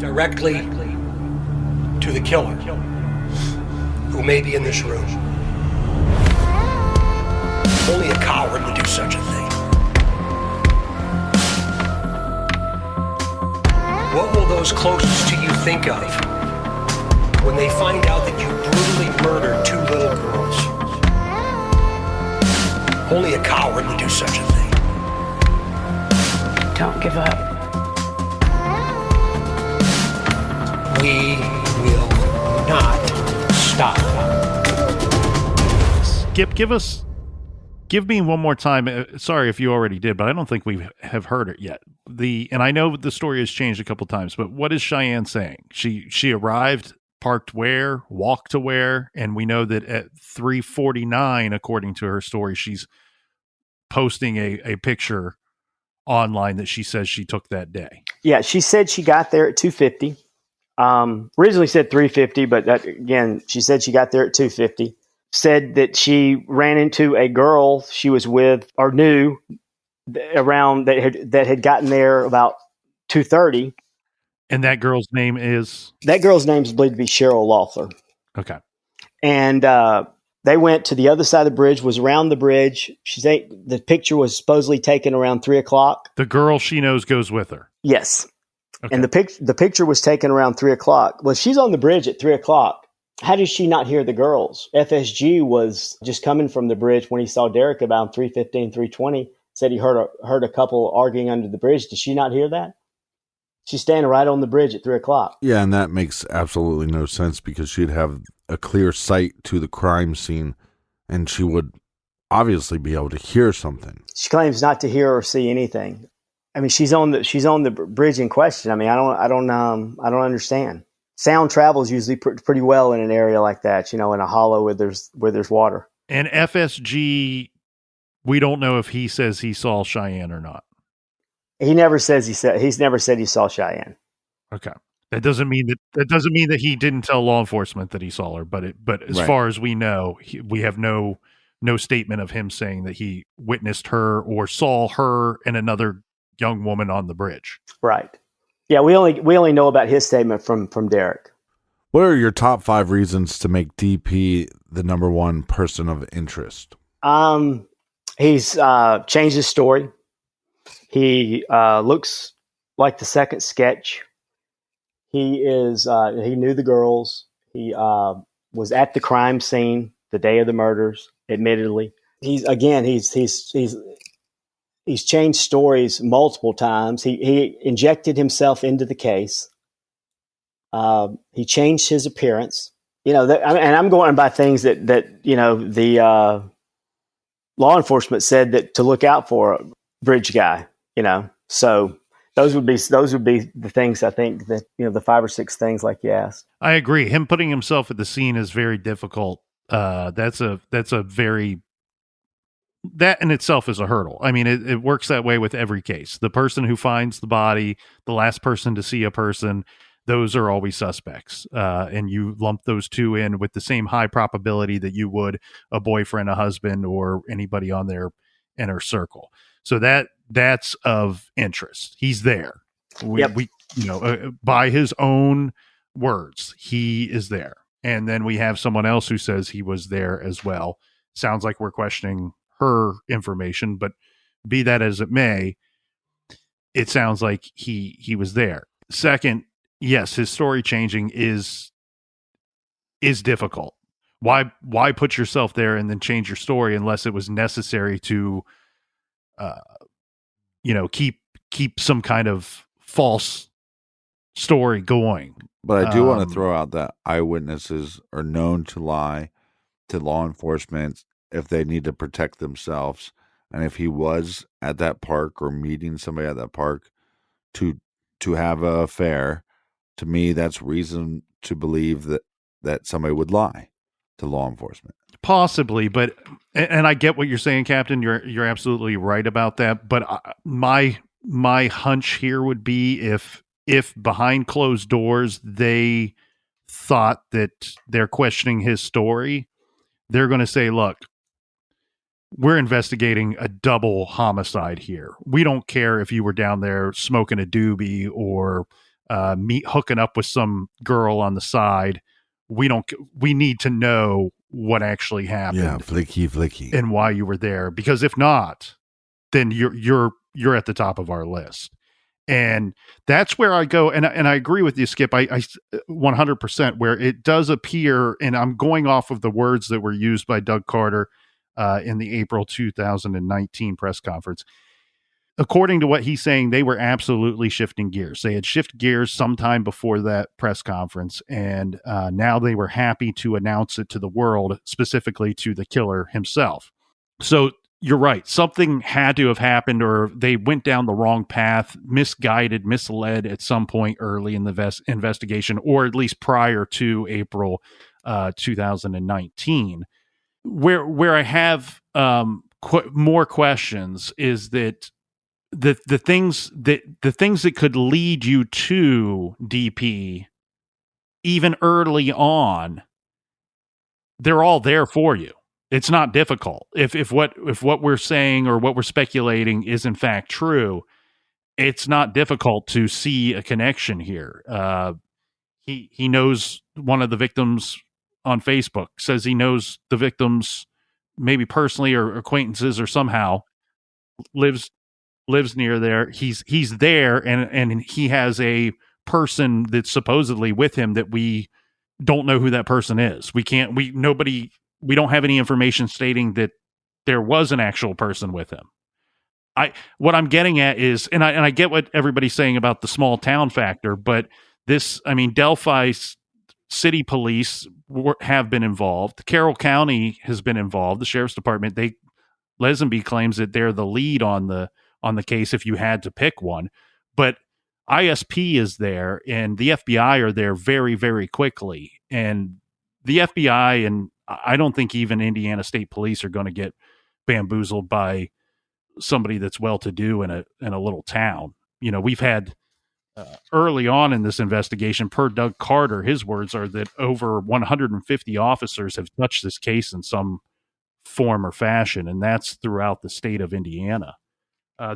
directly to the killer, who may be in this room. Only a coward would do such a thing. What will those closest to you think of when they find out that you brutally murdered 2 little girls? Only a coward would do such a thing. Don't give up. We will not stop. Skip, give me one more time. Sorry if you already did, but I don't think we have heard it yet. And I know the story has changed a couple times, but what is Cheyenne saying? She arrived, parked where, walked to where, and we know that at 3:49, according to her story, she's posting a picture online that she says she took that day. Yeah, she said she got there at 2:50. Originally said 3:50, but that, again, she said she got there at 2:50. Said that she ran into a girl she was with or knew around that had gotten there about 2:30. And that girl's name is? That girl's name is believed to be Cheryl Loeffler. Okay. And they went to the other side of the bridge, was around the bridge. She said the picture was supposedly taken around 3:00. The girl she knows goes with her. Yes. Okay. And the picture was taken around 3:00. Well, she's on the bridge at 3:00. How did she not hear the girls? FSG was just coming from the bridge when he saw Derek about 3:15, 3:20. Said he heard a couple arguing under the bridge. Did she not hear that? She's standing right on the bridge at 3:00. Yeah, and that makes absolutely no sense because she'd have a clear sight to the crime scene, and she would obviously be able to hear something. She claims not to hear or see anything. I mean, she's on the bridge in question. I mean, I don't understand. Sound travels usually pretty well in an area like that, in a hollow where there's water. And FSG, we don't know if he says he saw Cheyenne or not. He never says he's never said he saw Cheyenne. Okay. That doesn't mean that he didn't tell law enforcement that he saw her, but as Right. far as we know, we have no statement of him saying that he witnessed her or saw her and another young woman on the bridge. Right. Yeah, we only know about his statement from Derek. What are your top 5 reasons to make DP the number one person of interest? He's changed his story. He looks like the second sketch. He knew the girls. He was at the crime scene the day of the murders, admittedly. He's changed stories multiple times. He injected himself into the case. He changed his appearance. And I'm going by things that the law enforcement said that to look out for a bridge guy. So those would be the things I think that the 5 or 6 things like you asked. I agree. Him putting himself at the scene is very difficult. That in itself is a hurdle. I mean, it works that way with every case. The person who finds the body, the last person to see a person, those are always suspects. And you lump those two in with the same high probability that you would a boyfriend, a husband, or anybody on their inner circle. So that's of interest. He's there. By his own words, he is there. And then we have someone else who says he was there as well. Sounds like we're questioning her information, but be that as it may, it sounds like he was there. Second, yes, his story changing is difficult. Why put yourself there and then change your story unless it was necessary to keep some kind of false story going. But I do want to throw out that eyewitnesses are known to lie to law enforcement if they need to protect themselves. And if he was at that park or meeting somebody at that park to have an affair, to me, that's reason to believe that somebody would lie to law enforcement. Possibly, but and I get what you're saying, Captain. You're absolutely right about that. But my hunch here would be if behind closed doors they thought that they're questioning his story, they're going to say, "Look, we're investigating a double homicide here. We don't care if you were down there smoking a doobie or hooking up with some girl on the side. We need to know what actually happened. Yeah, flicky. And why you were there, because if not, then you're at the top of our list. And that's where I go. And I agree with you, Skip. I 100% where it does appear, and I'm going off of the words that were used by Doug Carter in the April 2019 press conference. According to what he's saying, they were absolutely shifting gears. They had shifted gears sometime before that press conference, and now they were happy to announce it to the world, specifically to the killer himself. So you're right. Something had to have happened, or they went down the wrong path, misguided, misled at some point early in the investigation, or at least prior to April 2019. Where I have more questions is that the things that could lead you to DP, even early on, they're all there for you. It's not difficult. If what we're saying or what we're speculating is in fact true, it's not difficult to see a connection here. He knows one of the victims on Facebook, says he knows the victims maybe personally or acquaintances or somehow, lives near there. He's there, and he has a person that's supposedly with him that we don't know who that person is. We don't have any information stating that there was an actual person with him. What I'm getting at is, and I get what everybody's saying about the small town factor, but Delphi City Police have been involved. Carroll County has been involved. The Sheriff's Department, Lesenby claims that they're the lead on the case if you had to pick one. But ISP is there, and the FBI are there very, very quickly. And the FBI, and I don't think even Indiana State Police, are going to get bamboozled by somebody that's well-to-do in a little town. We've had early on in this investigation, per Doug Carter, his words are that over 150 officers have touched this case in some form or fashion, and that's throughout the state of Indiana.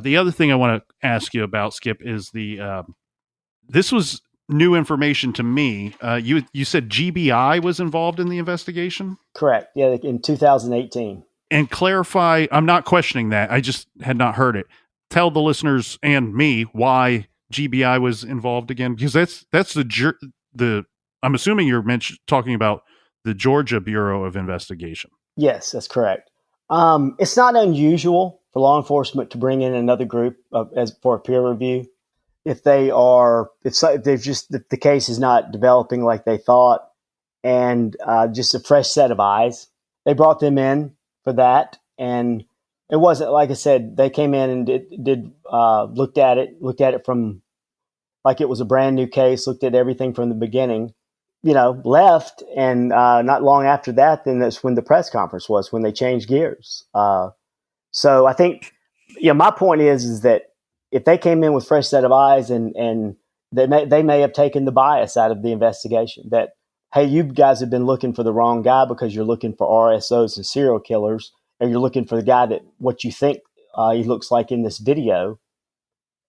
The other thing I want to ask you about, Skip, is this was new information to me. You said GBI was involved in the investigation? Correct. Yeah, in 2018. And clarify, I'm not questioning that. I just had not heard it. Tell the listeners and me why GBI was involved again, because that's the I'm assuming you're talking about the Georgia Bureau of Investigation. Yes, that's correct. It's not unusual for law enforcement to bring in another group for a peer review if the case is not developing like they thought, and just a fresh set of eyes. They brought them in for that, and it wasn't, like I said, they came in and looked at it from like it was a brand new case, looked at everything from the beginning, left, and not long after that, then that's when the press conference was, when they changed gears. So I think, my point is that if they came in with fresh set of eyes, and they may have taken the bias out of the investigation, that, hey, you guys have been looking for the wrong guy because you're looking for RSOs and serial killers, and you're looking for the guy that what you think he looks like in this video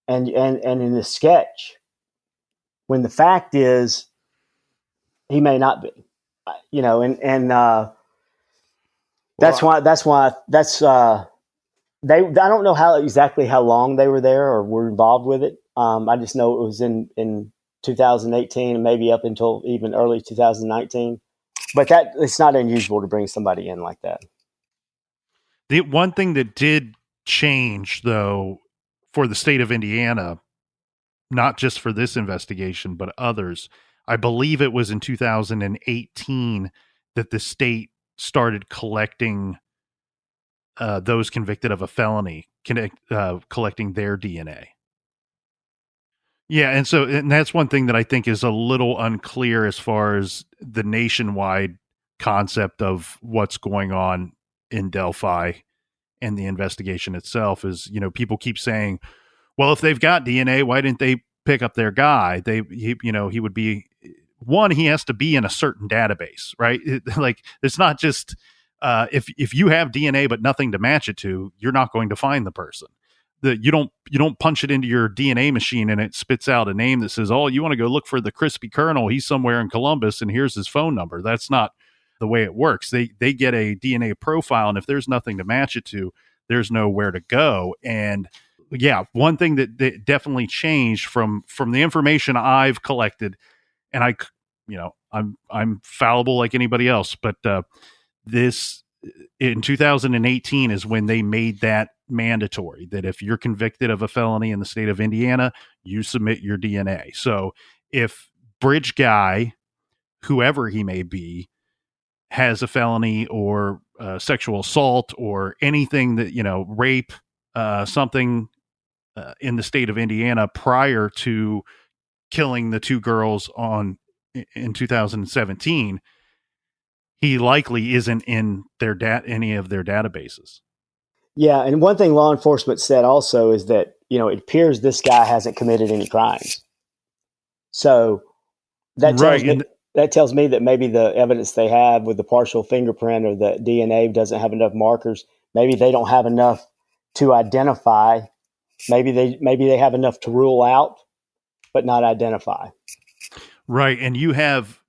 and in this sketch, when the fact is he may not be, I don't know exactly how long they were there or were involved with it. I just know it was in 2018 and maybe up until even early 2019. But it's not unusual to bring somebody in like that. The one thing that did change, though, for the state of Indiana, not just for this investigation, but others, I believe it was in 2018 that the state started collecting those convicted of a felony, collecting their DNA. Yeah, and that's one thing that I think is a little unclear as far as the nationwide concept of what's going on in Delphi and the investigation itself is, people keep saying, well, if they've got DNA, why didn't they pick up their guy? He would be one, he has to be in a certain database, right? It's not just if you have DNA but nothing to match it to, you're not going to find the person. you don't punch it into your DNA machine and it spits out a name that says, oh, you want to go look for the crispy Colonel, he's somewhere in Columbus and here's his phone number. That's not the way it works. They get a DNA profile, and if there's nothing to match it to, there's nowhere to go. And yeah, one thing that definitely changed from the information I've collected, and I'm fallible like anybody else, but this in 2018 is when they made that mandatory, that if you're convicted of a felony in the state of Indiana, you submit your DNA. So if Bridge Guy, whoever he may be, has a felony or sexual assault or anything that, rape, something in the state of Indiana prior to killing the two girls in 2017, he likely isn't in any of their databases. Yeah, and one thing law enforcement said also is that, it appears this guy hasn't committed any crimes. So that tells me that maybe the evidence they have with the partial fingerprint or the DNA doesn't have enough markers. Maybe they don't have enough to identify. Maybe they have enough to rule out, but not identify. Right. And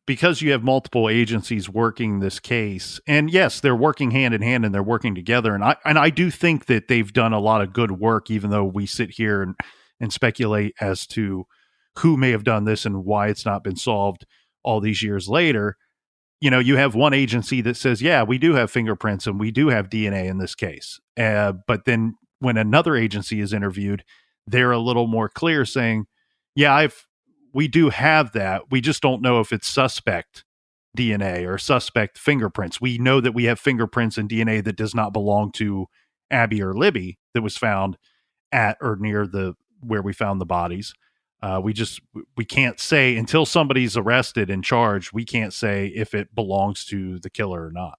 because you have multiple agencies working this case, and yes, they're working hand in hand and they're working together. And I do think that they've done a lot of good work, even though we sit here and speculate as to who may have done this and why it's not been solved all these years later. You have one agency that says, yeah, we do have fingerprints and we do have DNA in this case. But then when another agency is interviewed, they're a little more clear saying, yeah, we do have that. We just don't know if it's suspect DNA or suspect fingerprints. We know that we have fingerprints and DNA that does not belong to Abby or Libby that was found at or near where we found the bodies. We can't say until somebody's arrested and charged, we can't say if it belongs to the killer or not.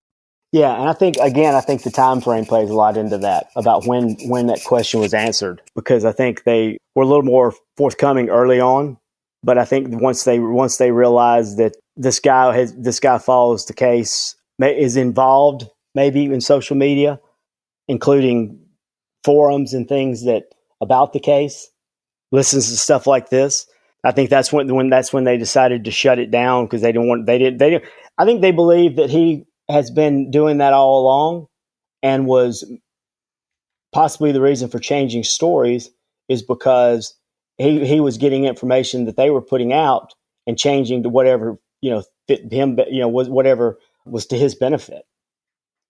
Yeah, and I think the time frame plays a lot into that, about when that question was answered, because I think they were a little more forthcoming early on, but I think once they realized that this guy follows the case, is involved maybe in social media, including forums and things about the case, listens to stuff like this. I think that's when they decided to shut it down, because I think they believe that he has been doing that all along, and was possibly the reason for changing stories is because he was getting information that they were putting out and changing to whatever, fit him, whatever was to his benefit.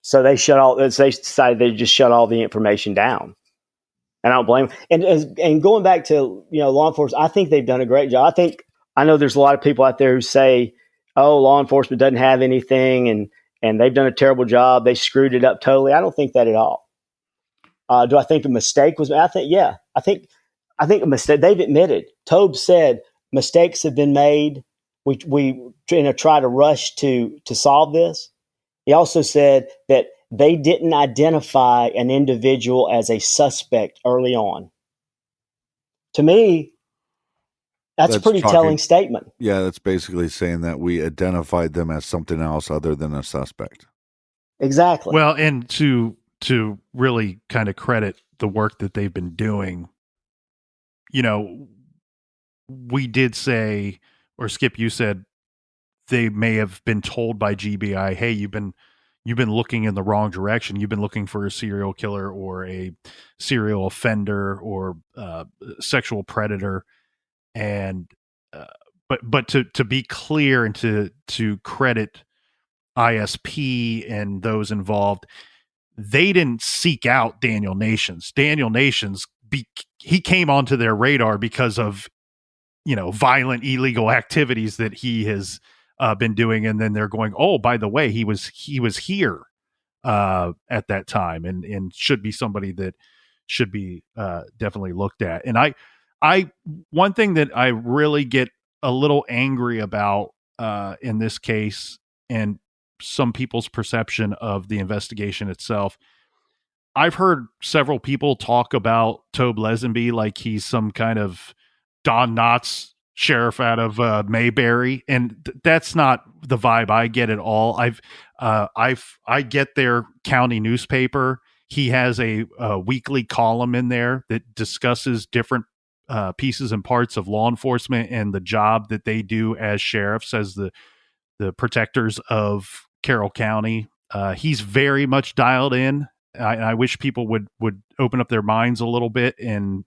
So they decided they just shut all the information down. And I don't blame them. And going back to, law enforcement, I think they've done a great job. I know there's a lot of people out there who say, oh, law enforcement doesn't have anything and they've done a terrible job. They screwed it up totally. I don't think that at all. Do I think a mistake was made? I think a mistake. They've admitted. Tobe said mistakes have been made. We try to rush to solve this. He also said that they didn't identify an individual as a suspect early on. To me, that's a pretty telling statement. Yeah, that's basically saying that we identified them as something else other than a suspect. Exactly. Well, and to really kind of credit the work that they've been doing, we did say, or Skip, you said they may have been told by GBI, hey, you've been looking in the wrong direction. You've been looking for a serial killer or a serial offender or sexual predator. And but to be clear and to credit ISP and those involved, they didn't seek out Daniel Nations. Daniel Nations, he came onto their radar because of violent illegal activities that he has been doing, and then they're going, oh, by the way, he was here at that time, and should be somebody that should be definitely looked at. And I one thing that I really get a little angry about in this case, and some people's perception of the investigation itself, I've heard several people talk about Tobe Lesenby like he's some kind of Don Knotts sheriff out of Mayberry, and that's not the vibe I get at all. I get their county newspaper. He has a weekly column in there that discusses different pieces and parts of law enforcement and the job that they do as sheriffs, as the protectors of Carroll County. He's very much dialed in. I wish people would open up their minds a little bit. And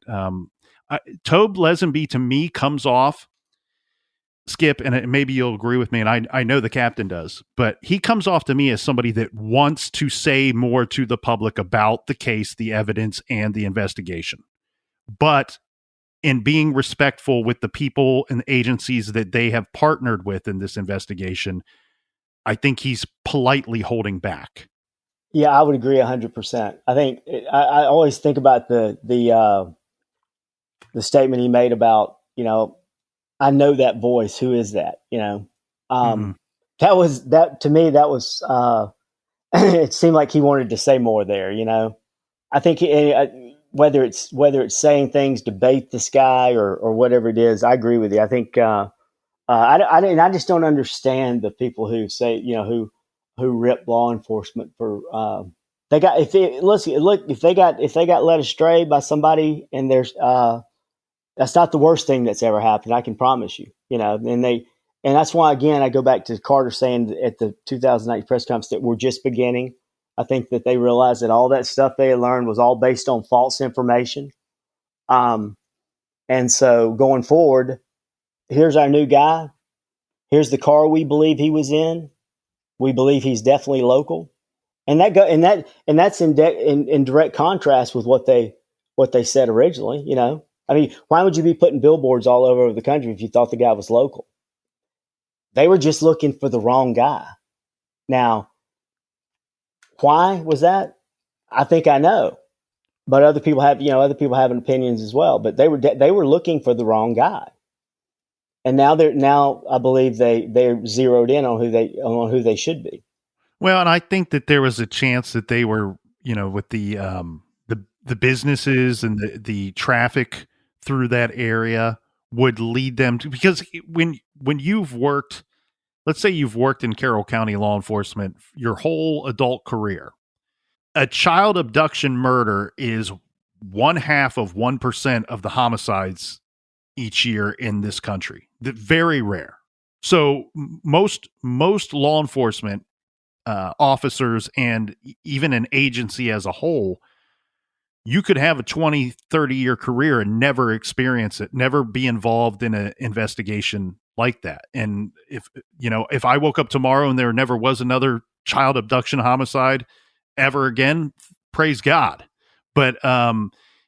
Tobe Lesenby, to me, comes off, Skip, and maybe you'll agree with me, and I know the captain does, but he comes off to me as somebody that wants to say more to the public about the case, the evidence, and the investigation. But in being respectful with the people and agencies that they have partnered with in this investigation, I think he's politely holding back. Yeah, I would agree 100%. I think I always think about the statement he made about, I know that voice. Who is that? That to me, that was, it seemed like he wanted to say more there. I think whether it's saying things to bait this guy or whatever it is, I agree with you. I think, I just don't understand the people who say, who rip law enforcement for, if they got led astray by somebody, and there's, that's not the worst thing that's ever happened. I can promise you, and that's why, again, I go back to Carter saying at the 2008 press conference that we're just beginning. I think that they realized that all that stuff they had learned was all based on false information. And so going forward, here's our new guy. Here's the car we believe he was in. We believe he's definitely local. And that's in direct contrast with what they said originally, I mean, why would you be putting billboards all over the country if you thought the guy was local? They were just looking for the wrong guy. Now, why was that? I think I know, but other people have opinions as well. But they were looking for the wrong guy, and now I believe they're zeroed in on who they should be. Well, and I think that there was a chance that they were, with the businesses and the traffic through that area would lead them to, because when you've worked, let's say you've worked in Carroll County law enforcement your whole adult career, a child abduction murder is 0.5% of the homicides each year in this country. Very rare. So most law enforcement officers and even an agency as a whole, you could have a 20, 30-year career and never experience it, never be involved in an investigation like that. And if I woke up tomorrow and there never was another child abduction homicide ever again, praise God. But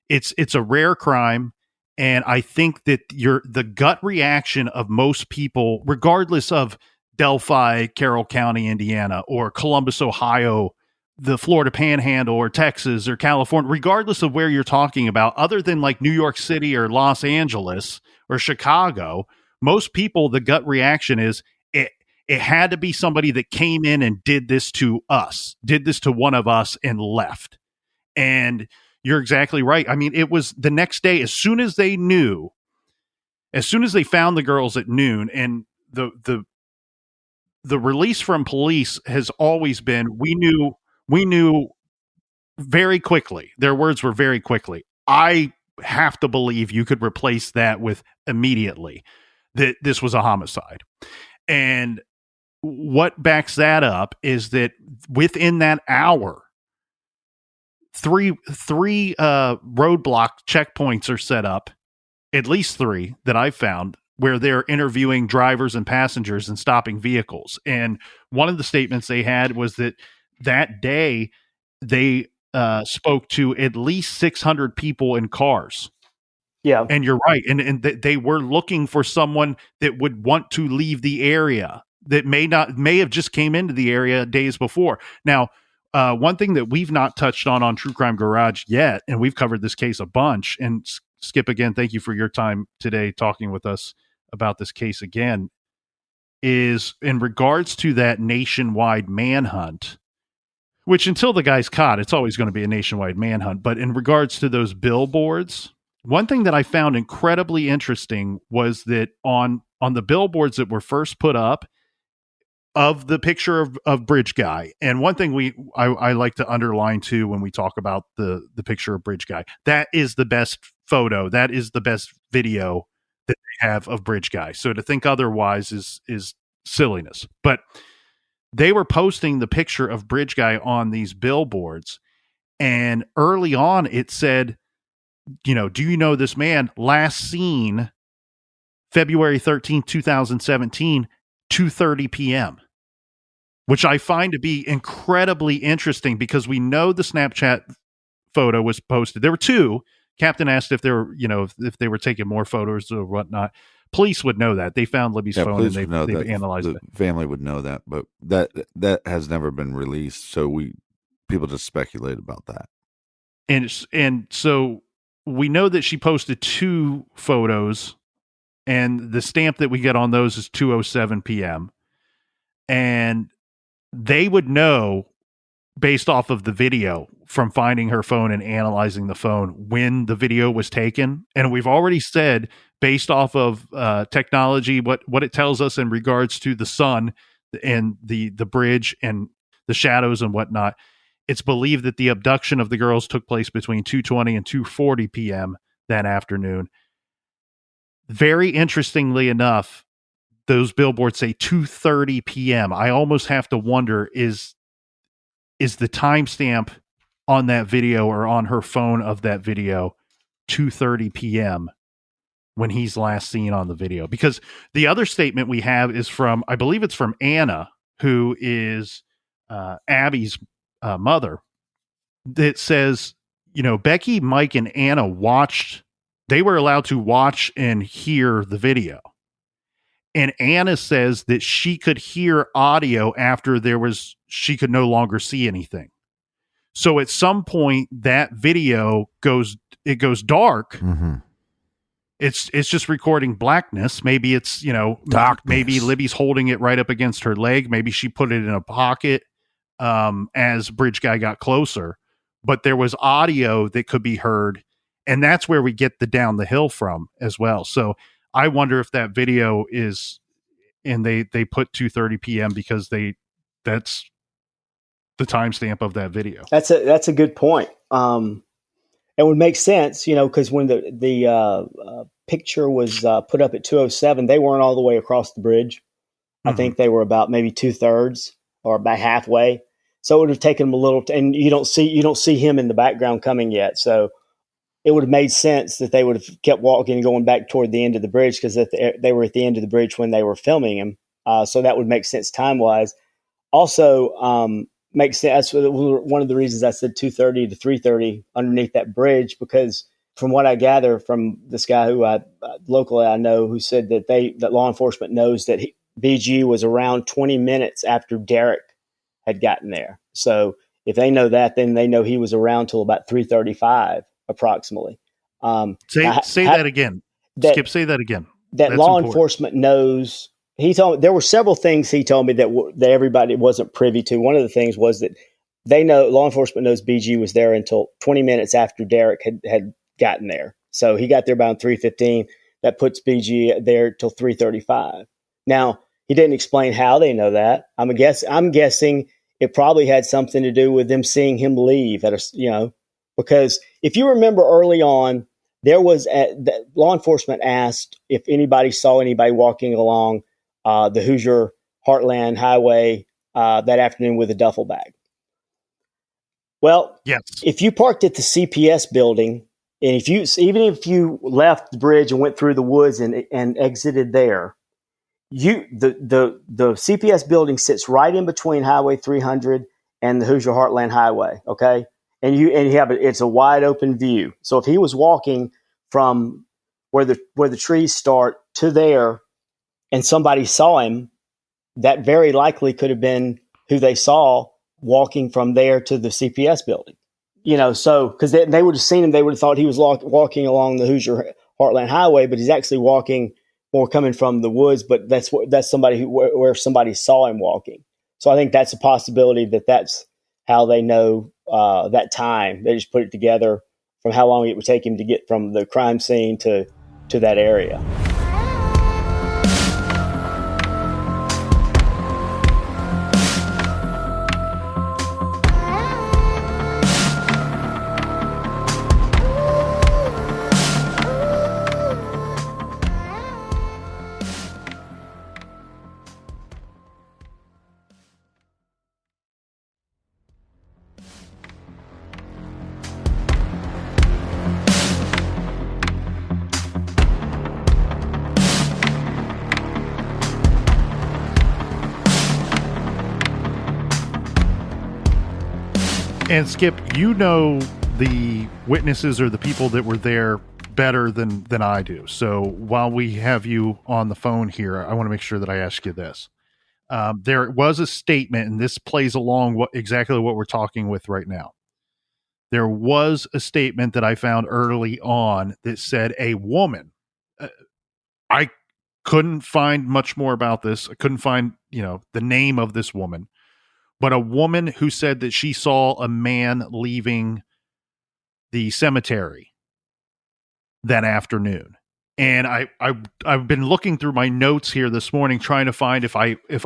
it's a rare crime. And I think that the gut reaction of most people, regardless of Delphi, Carroll County, Indiana, or Columbus, Ohio, the Florida Panhandle, or Texas, or California, regardless of where you're talking about, other than like New York City or Los Angeles or Chicago, most people, the gut reaction is it had to be somebody that came in and did this to us, did this to one of us and left. And you're exactly right. I mean, it was the next day, as soon as they found the girls at noon, and the release from police has always been, we knew very quickly. Their words were very quickly. I have to believe you could replace that with immediately that this was a homicide. And what backs that up is that within that hour, three roadblock checkpoints are set up, at least 3 that I've found, where they're interviewing drivers and passengers and stopping vehicles. And one of the statements they had was that day they spoke to at least 600 people in cars. Yeah. And you're right. And they were looking for someone that would want to leave the area, that may have just came into the area days before. Now, one thing that we've not touched on True Crime Garage yet, and we've covered this case a bunch, and Skip, again, thank you for your time today talking with us about this case again, is in regards to that nationwide manhunt, which until the guy's caught, it's always going to be a nationwide manhunt. But in regards to those billboards, one thing that I found incredibly interesting was that on the billboards that were first put up, of the picture of Bridge Guy. And one thing I like to underline too when we talk about the picture of Bridge Guy, that is the best photo, that is the best video that they have of Bridge Guy. So to think otherwise is silliness. But they were posting the picture of Bridge Guy on these billboards, and early on it said, do you know this man? Last seen February 13th, 2017, 2:30 p.m., which I find to be incredibly interesting because we know the Snapchat photo was posted. There were two. Captain asked if they were, if they were taking more photos or whatnot. Police would know that. They found Libby's phone and they've analyzed it. The family would know that, but that has never been released. So people just speculate about that. And so we know that she posted two photos, and the stamp that we get on those is 2:07 p.m. And they would know based off of the video from finding her phone and analyzing the phone when the video was taken. And we've already said, based off of technology, what it tells us in regards to the sun and the bridge and the shadows and whatnot, it's believed that the abduction of the girls took place between 2:20 and 2:40 p.m. that afternoon. Very interestingly enough, those billboards say 2:30 p.m. I almost have to wonder, is the timestamp on that video or on her phone of that video 2:30 p.m. when he's last seen on the video? Because the other statement we have is from, I believe it's from Anna, who is Abby's mother, that says, Becky, Mike, and Anna they were allowed to watch and hear the video. And Anna says that she could hear audio after she could no longer see anything. So at some point that video goes dark. Mm-hmm. It's just recording blackness. Maybe it's, darkness. Maybe Libby's holding it right up against her leg. Maybe she put it in a pocket as Bridge Guy got closer. But there was audio that could be heard. And that's where we get the down the hill from as well. So I wonder if that video is, and they put 2:30 p.m. because that's the timestamp of that video. That's a good point. It would make sense, because when the picture was put up at 2:07, they weren't all the way across the bridge. Mm-hmm. I think they were about maybe 2/3 or about halfway. So it would have taken them a little, and you don't see him in the background coming yet. So it would have made sense that they would have kept walking and going back toward the end of the bridge, because they were at the end of the bridge when they were filming him. So that would make sense time-wise. Also, makes sense. That's one of the reasons I said 2:30 to 3:30 underneath that bridge, because from what I gather from this guy who locally I know, who said that law enforcement knows that BG was around 20 minutes after Derek had gotten there. So if they know that, then they know he was around till about 3:35 approximately. Say that again. Skip, say that again. That That's law important. Enforcement knows. He told me there were several things he told me that everybody wasn't privy to. One of the things was that law enforcement knows BG was there until 20 minutes after Derek had gotten there. So he got there about 3:15. That puts BG there till 3:35. Now, he didn't explain how they know that. I'm guessing it probably had something to do with them seeing him leave because if you remember early on, there was law enforcement asked if anybody saw anybody walking along the Hoosier Heartland Highway that afternoon with a duffel bag. Well, yes. If you parked at the CPS building, and even if you left the bridge and went through the woods and exited there, the CPS building sits right in between Highway 300 and the Hoosier Heartland Highway. Okay, and it's a wide open view. So if he was walking from where the trees start to there, and somebody saw him, that very likely could have been who they saw walking from there to the CPS building. So because they would have seen him, they would have thought he was walking along the Hoosier Heartland Highway, but he's actually walking more coming from the woods. But that's somebody where somebody saw him walking. So I think that's a possibility that's how they know that time. They just put it together from how long it would take him to get from the crime scene to that area. And Skip, you know the witnesses or the people that were there better than I do. So while we have you on the phone here, I want to make sure that I ask you this. There was a statement, and this plays along exactly what we're talking with right now. There was a statement that I found early on that said a woman. I couldn't find much more about this. I couldn't find, the name of this woman, but a woman who said that she saw a man leaving the cemetery that afternoon. And I've been looking through my notes here this morning, trying to find if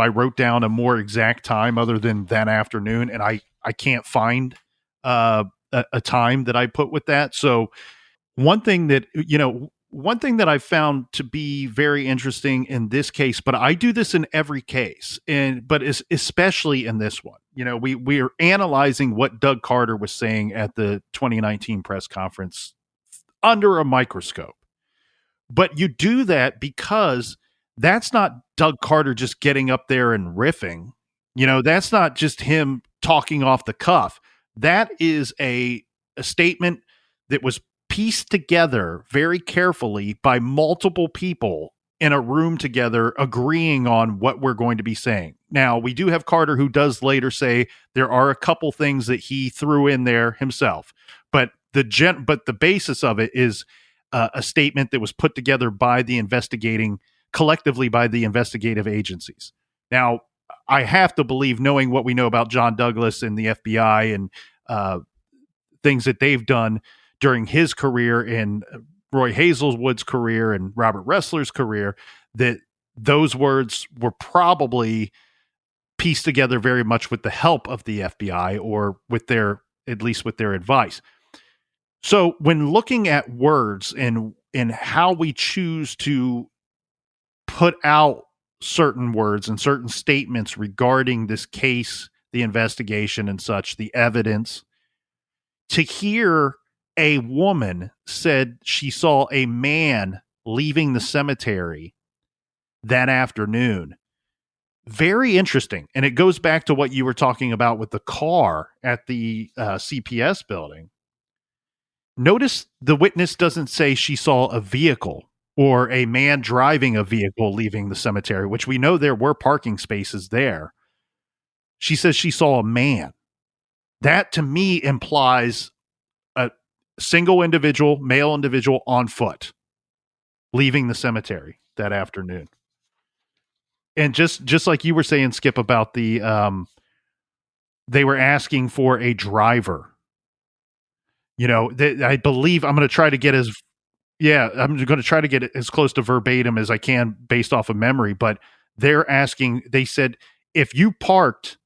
I wrote down a more exact time other than that afternoon, and I can't find a time that I put with that. So one thing that I found to be very interesting in this case, but I do this in every case, but especially in this one, we are analyzing what Doug Carter was saying at the 2019 press conference under a microscope. But you do that because that's not Doug Carter just getting up there and riffing. That's not just him talking off the cuff. That is a statement that was pieced together very carefully by multiple people in a room together, agreeing on what we're going to be saying. Now, we do have Carter, who does later say there are a couple things that he threw in there himself, but the basis of it is a statement that was put together by collectively by the investigative agencies. Now, I have to believe, knowing what we know about John Douglas and the FBI and things that they've done during his career and Roy Hazelwood's career and Robert Ressler's career, that those words were probably pieced together very much with the help of the FBI or at least with their advice. So when looking at words and how we choose to put out certain words and certain statements regarding this case, the investigation and such, the evidence, to hear a woman said she saw a man leaving the cemetery that afternoon, very interesting. And it goes back to what you were talking about with the car at the CPS building. Notice the witness doesn't say she saw a vehicle or a man driving a vehicle leaving the cemetery, which we know there were parking spaces there. She says she saw a man. That to me implies a single individual, male individual on foot leaving the cemetery that afternoon. And just like you were saying, Skip, about they were asking for a driver. I believe I'm going to try to get as close to verbatim as I can based off of memory, but they said, if you parked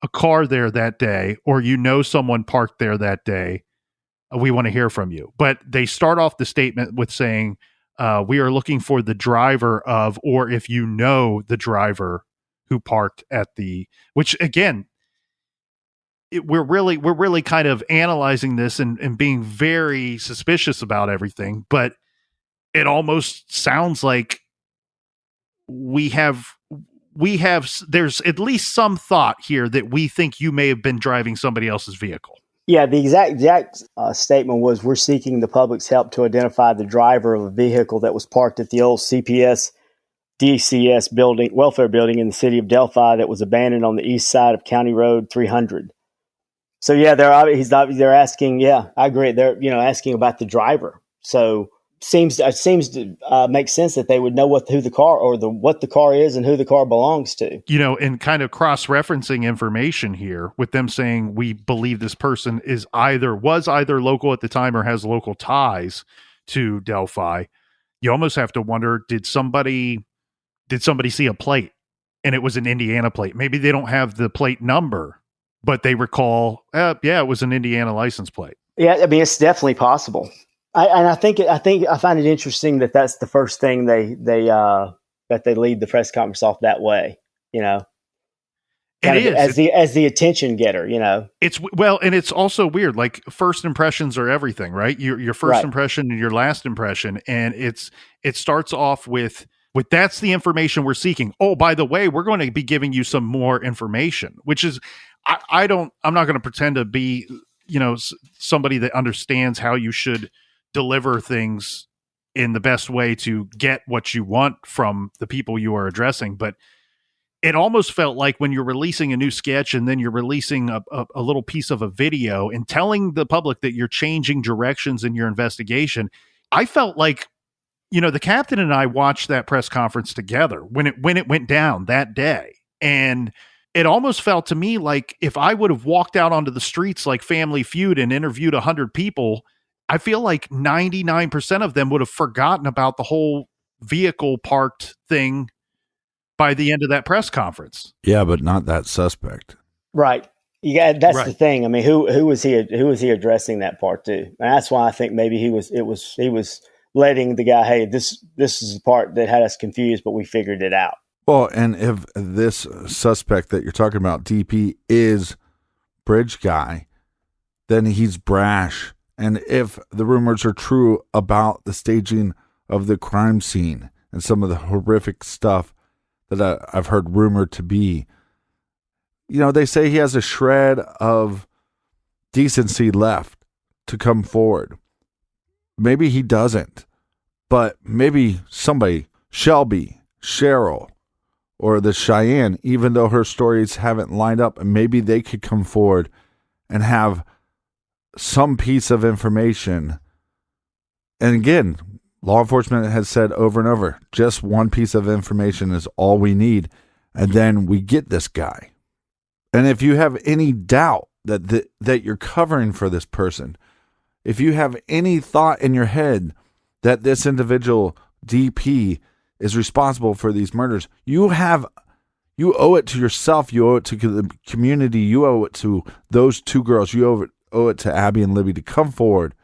a car there that day, or someone parked there that day, we want to hear from you. But they start off the statement with saying, we are looking for the driver of, or if you know the driver who parked at which again, we're really kind of analyzing this and being very suspicious about everything, but it almost sounds like there's at least some thought here that we think you may have been driving somebody else's vehicle. Yeah, the exact statement was, we're seeking the public's help to identify the driver of a vehicle that was parked at the old CPS DCS building, welfare building in the city of Delphi that was abandoned on the east side of County Road 300. So yeah, they're asking. Yeah, I agree. They're asking about the driver. So seems to make sense that they would know what the car is and who the car belongs to. And kind of cross-referencing information here with them saying, we believe this person was either local at the time or has local ties to Delphi. You almost have to wonder, did somebody see a plate and it was an Indiana plate? Maybe they don't have the plate number, but they recall, it was an Indiana license plate. Yeah, I mean, it's definitely possible. I find it interesting that that's the first thing they lead the press conference off that way. As the attention getter. It's and it's also weird. Like, first impressions are everything, right? Your first impression and your last impression, and it starts off with that's the information we're seeking. Oh, by the way, we're going to be giving you some more information, which is, I'm not going to pretend to be, somebody that understands how you should deliver things in the best way to get what you want from the people you are addressing. But it almost felt like when you're releasing a new sketch and then you're releasing a little piece of a video and telling the public that you're changing directions in your investigation, I felt like, the captain and I watched that press conference together when it went down that day. And it almost felt to me like if I would have walked out onto the streets like Family Feud and interviewed 100 people, I feel like 99% of them would have forgotten about the whole vehicle parked thing by the end of that press conference. Yeah, but not that suspect. Right. Yeah, that's Right. the thing. I mean, who was he addressing that part to? And that's why I think maybe he was letting the guy, hey, this is the part that had us confused, but we figured it out. Well, and if this suspect that you're talking about, DP, is Bridge Guy, then he's brash. And if the rumors are true about the staging of the crime scene and some of the horrific stuff that I've heard rumored to be, they say he has a shred of decency left to come forward. Maybe he doesn't, but maybe somebody, Shelby, Cheryl, or the Cheyenne, even though her stories haven't lined up, and maybe they could come forward and have some piece of information. And again, law enforcement has said over and over, just one piece of information is all we need, and then we get this guy. And if you have any doubt that you're covering for this person, if you have any thought in your head that this individual, DP, is responsible for these murders, you owe it to yourself, you owe it to the community, you owe it to those two girls, you owe it to Abby and Libby to come forward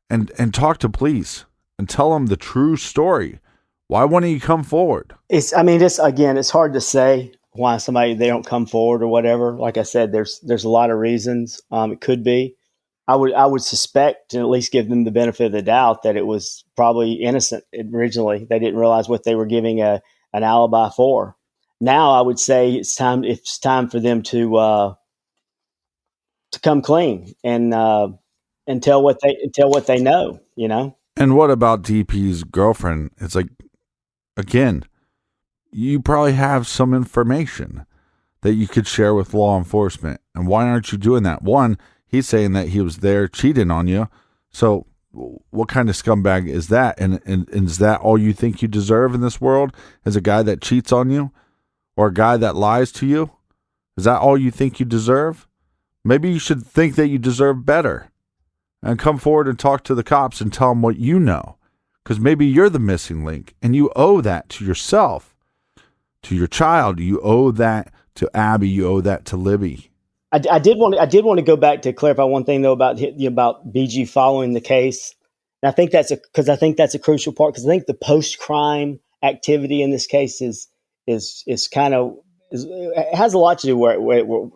and talk to police and tell them the true story. Why wouldn't you come forward? It's hard to say why they don't come forward or whatever. Like I said, there's a lot of reasons. It could be. I would suspect, and at least give them the benefit of the doubt, that it was probably innocent originally. They didn't realize what they were giving an alibi for. Now I would say it's time for them to come clean and tell what they know. And what about DP's girlfriend? It's like, again, you probably have some information that you could share with law enforcement. And why aren't you doing that? One, he's saying that he was there cheating on you. So what kind of scumbag is that? And is that all you think you deserve in this world? Is a guy that cheats on you or a guy that lies to you? Is that all you think you deserve? Maybe you should think that you deserve better and come forward and talk to the cops and tell them what you know. Because maybe you're the missing link and you owe that to yourself, to your child. You owe that to Abby. You owe that to Libby. I did want to go back to clarify one thing though about BG following the case. And I think that's a crucial part, because I think the post-crime activity in this case is kind of it has a lot to do where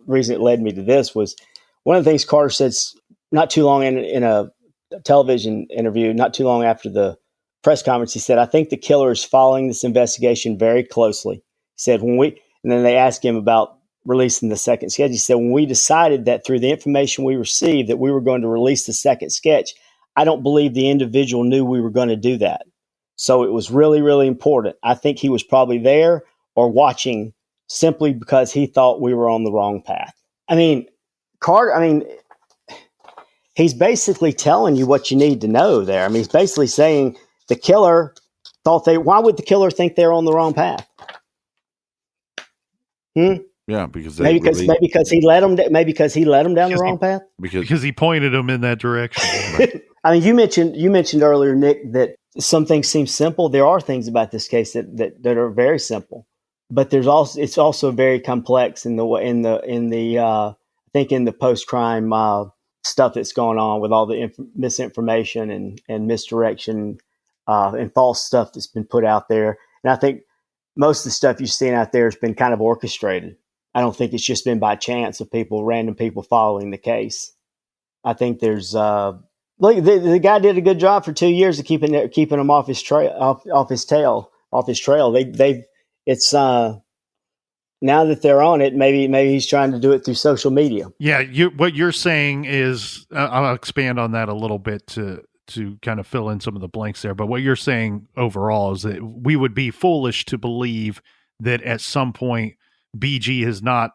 reason it led me to this was one of the things Carter said not too long in a television interview, not too long after the press conference. He said, "I think the killer is following this investigation very closely." He said, and then they asked him about releasing the second sketch. He said, "When we decided that through the information we received that we were going to release the second sketch, I don't believe the individual knew we were going to do that. So it was really, really important. I think he was probably there or watching simply because he thought we were on the wrong path." I mean, Carter, he's basically telling you what you need to know there. I mean, he's basically saying the killer why would the killer think they're on the wrong path? Yeah, because maybe because he led them down the wrong path. Because he pointed them in that direction. I mean, you mentioned earlier, Nick, that some things seem simple. There are things about this case that are very simple, but it's also very complex in the I think in the post-crime stuff that's going on with all the misinformation and misdirection and false stuff that's been put out there. And I think most of the stuff you've seen out there has been kind of orchestrated. I don't think it's just been by chance of random people following the case. I think there's the guy did a good job for 2 years of keeping him off his trail. now that they're on it, maybe he's trying to do it through social media. Yeah, what you're saying is, I'll expand on that a little bit to kind of fill in some of the blanks there. But what you're saying overall is that we would be foolish to believe that at some point BG is not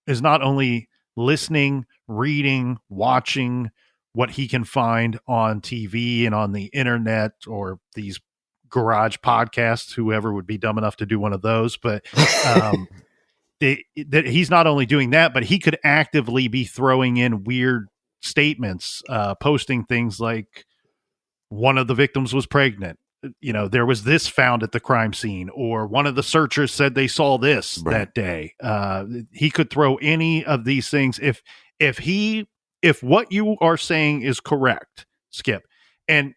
only listening, reading, watching what he can find on TV and on the internet or these garage podcasts, whoever would be dumb enough to do one of those, but that he's not only doing that, but he could actively be throwing in weird statements, posting things like one of the victims was pregnant. There was this found at the crime scene, or one of the searchers said they saw this that day. He could throw any of these things if what you are saying is correct, Skip. And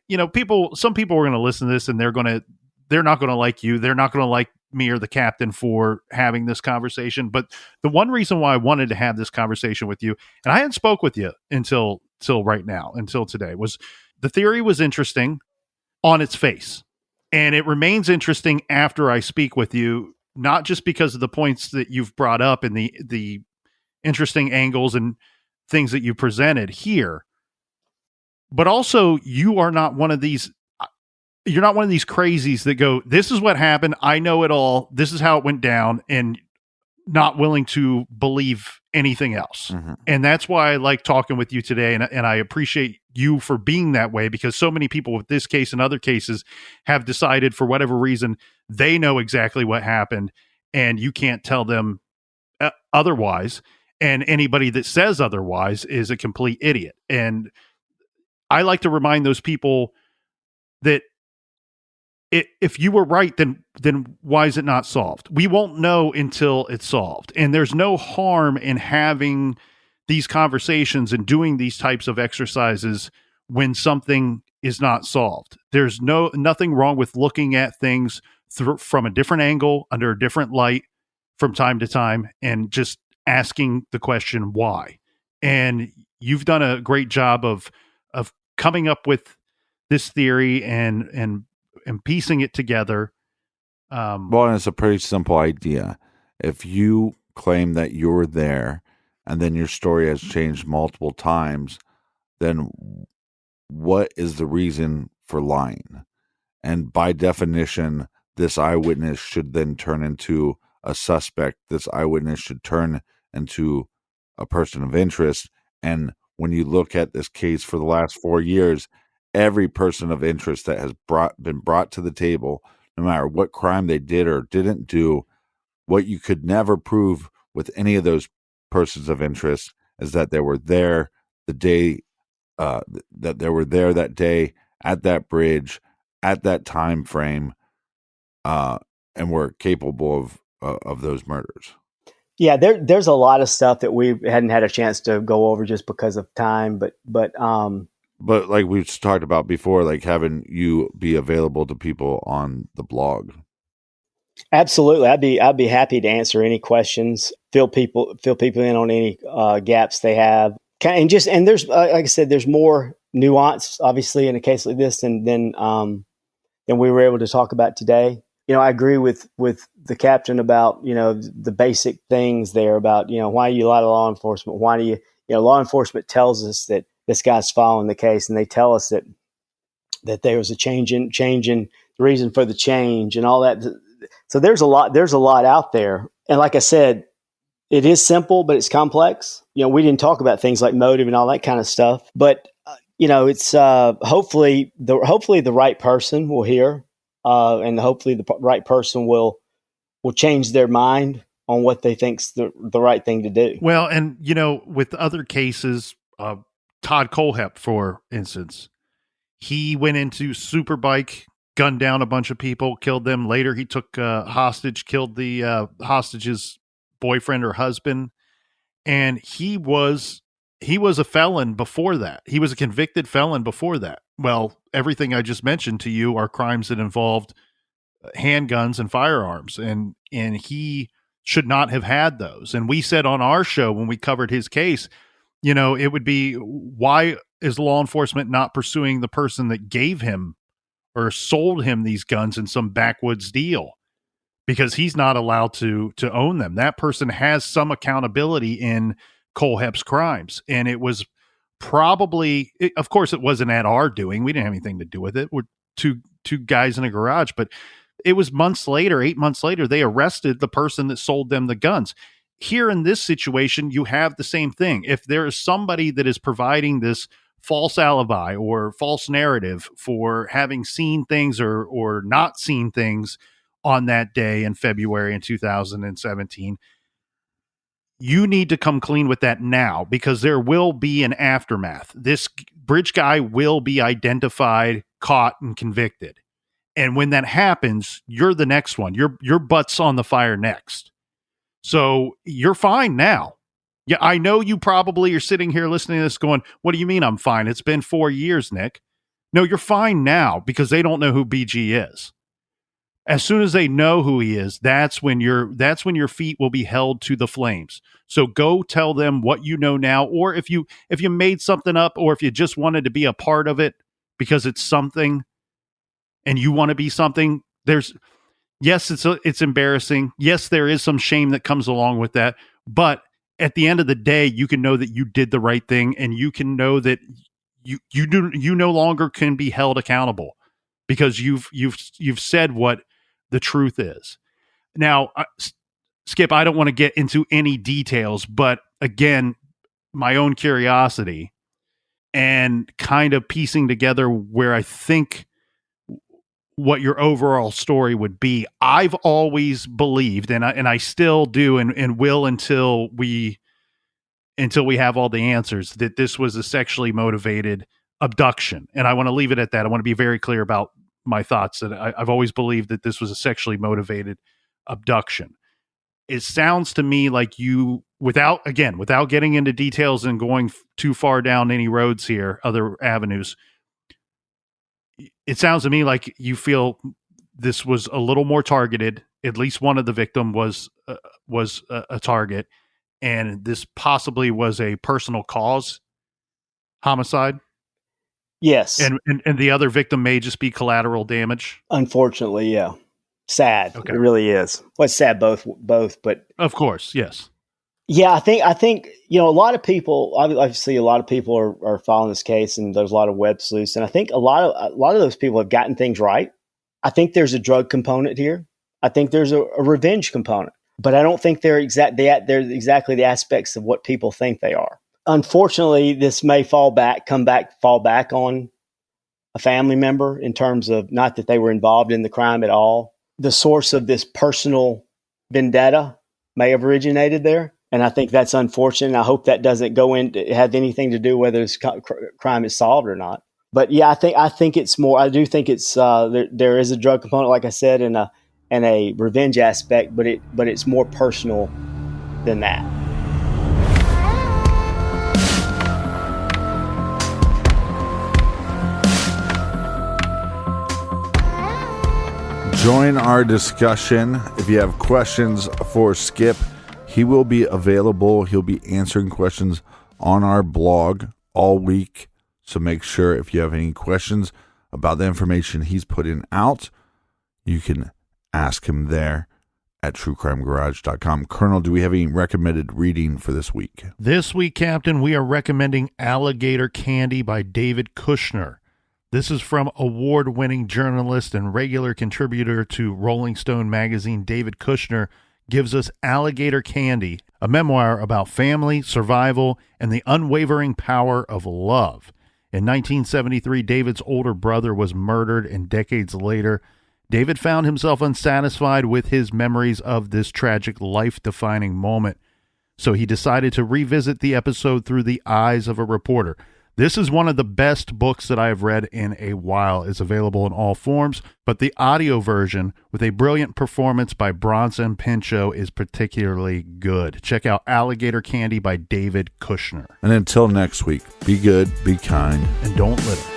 some people are going to listen to this and they're not going to like you. They're not going to like me or the captain for having this conversation. But the one reason why I wanted to have this conversation with you, and I hadn't spoke with you until right now, until today, was the theory was interesting on its face. And it remains interesting after I speak with you, not just because of the points that you've brought up and the interesting angles and things that you presented here, but also you're not one of these crazies that go, this is what happened, I know it all, this is how it went down, and not willing to believe anything else. Mm-hmm. And that's why I like talking with you today. And I appreciate you for being that way, because so many people with this case and other cases have decided for whatever reason, they know exactly what happened and you can't tell them otherwise. And anybody that says otherwise is a complete idiot. And I like to remind those people that if you were right, then why is it not solved? We won't know until it's solved. And there's no harm in having these conversations and doing these types of exercises when something is not solved. There's nothing wrong with looking at things from a different angle, under a different light from time to time, and just asking the question why. And you've done a great job of coming up with this theory and piecing it together. Well, and it's a pretty simple idea. If you claim that you were there and then your story has changed multiple times, then what is the reason for lying? And by definition, this eyewitness should then turn into a suspect. This eyewitness should turn into a person of interest. And when you look at this case for the last 4 years, every person of interest that has been brought to the table, no matter what crime they did or didn't do, what you could never prove with any of those persons of interest is that they were there the day, that they were there that day at that bridge, at that time frame, and were capable of those murders. Yeah, there's a lot of stuff that we hadn't had a chance to go over just because of time, but like we've talked about before, like having you be available to people on the blog. Absolutely, I'd be happy to answer any questions, fill people in on any gaps they have, and there's like I said, there's more nuance, obviously, in a case like this than we were able to talk about today. I agree with the captain about the basic things there about why you lie to law enforcement. Why do you law enforcement tells us that this guy's following the case, and they tell us that there was a change in the reason for the change and all that. So there's a lot out there. And like I said, it is simple, but it's complex. We didn't talk about things like motive and all that kind of stuff, but it's hopefully the right person will hear, and hopefully the right person will change their mind on what they think's the right thing to do. Well, and with other cases, Todd Colehep, for instance, he went into Superbike, gunned down a bunch of people, killed them. Later, he took a hostage, killed the hostage's boyfriend or husband. And he was a felon before that. He was a convicted felon before that. Well, everything I just mentioned to you are crimes that involved handguns and firearms. And he should not have had those. And we said on our show when we covered his case, it would be, why is law enforcement not pursuing the person that gave him or sold him these guns in some backwoods deal? because he's not allowed to own them. That person has some accountability in Cole Hepp's crimes. And it was probably, of course, it wasn't at our doing. We didn't have anything to do with it. We're two guys in a garage, but it was 8 months later, they arrested the person that sold them the guns. Here in this situation, you have the same thing. If there is somebody that is providing this false alibi or false narrative for having seen things or not seen things on that day in February in 2017, you need to come clean with that now, because there will be an aftermath. This bridge guy will be identified, caught, and convicted. And when that happens, you're the next one. Your butt's on the fire next. So you're fine now. Yeah, I know you probably are sitting here listening to this going, what do you mean I'm fine? It's been 4 years, Nick. No, you're fine now because they don't know who BG is. As soon as they know who he is, that's when your feet will be held to the flames. So go tell them what you know now, or if you made something up, or if you just wanted to be a part of it because it's something and you want to be something, yes, it's embarrassing. Yes, there is some shame that comes along with that, but at the end of the day, you can know that you did the right thing, and you can know that you no longer can be held accountable because you've said what the truth is. Now, Skip, I don't want to get into any details, but again, my own curiosity and kind of piecing together where I think what your overall story would be. I've always believed, and I still do, and will until we have all the answers, that this was a sexually motivated abduction. And I want to leave it at that. I want to be very clear about my thoughts, that I've always believed that this was a sexually motivated abduction. It sounds to me like you, without getting into details and going too far down any roads here, other avenues, it sounds to me like you feel this was a little more targeted. At least one of the victim was a target, and this possibly was a personal cause homicide. Yes. And the other victim may just be collateral damage. Unfortunately, yeah. Sad. Okay. It really is. Well, it's sad both, but Of course, yes. yeah, I think a lot of people, obviously a lot of people are following this case, and there's a lot of web sleuths, and I think a lot of those people have gotten things right. I think there's a drug component here. I think there's a revenge component, but I don't think they're exactly the aspects of what people think they are. Unfortunately, this may fall back on a family member, in terms of not that they were involved in the crime at all. The source of this personal vendetta may have originated there. And I think that's unfortunate. I hope that doesn't have anything to do whether this crime is solved or not. But yeah, I think it's more. I do think it's there is a drug component, like I said, and a revenge aspect, but it's more personal than that. Join our discussion. If you have questions for Skip, he will be available. He'll be answering questions on our blog all week. So make sure, if you have any questions about the information he's putting out, you can ask him there at truecrimegarage.com. Colonel, do we have any recommended reading for this week? This week, Captain, we are recommending Alligator Candy by David Kushner. This is from award-winning journalist and regular contributor to Rolling Stone magazine, David Kushner, gives us Alligator Candy, a memoir about family, survival, and the unwavering power of love. In 1973, David's older brother was murdered, and decades later, David found himself unsatisfied with his memories of this tragic, life-defining moment. So he decided to revisit the episode through the eyes of a reporter. This is one of the best books that I have read in a while. It's available in all forms, but the audio version with a brilliant performance by Bronson Pinchot is particularly good. Check out Alligator Candy by David Kushner. And until next week, be good, be kind, and don't litter.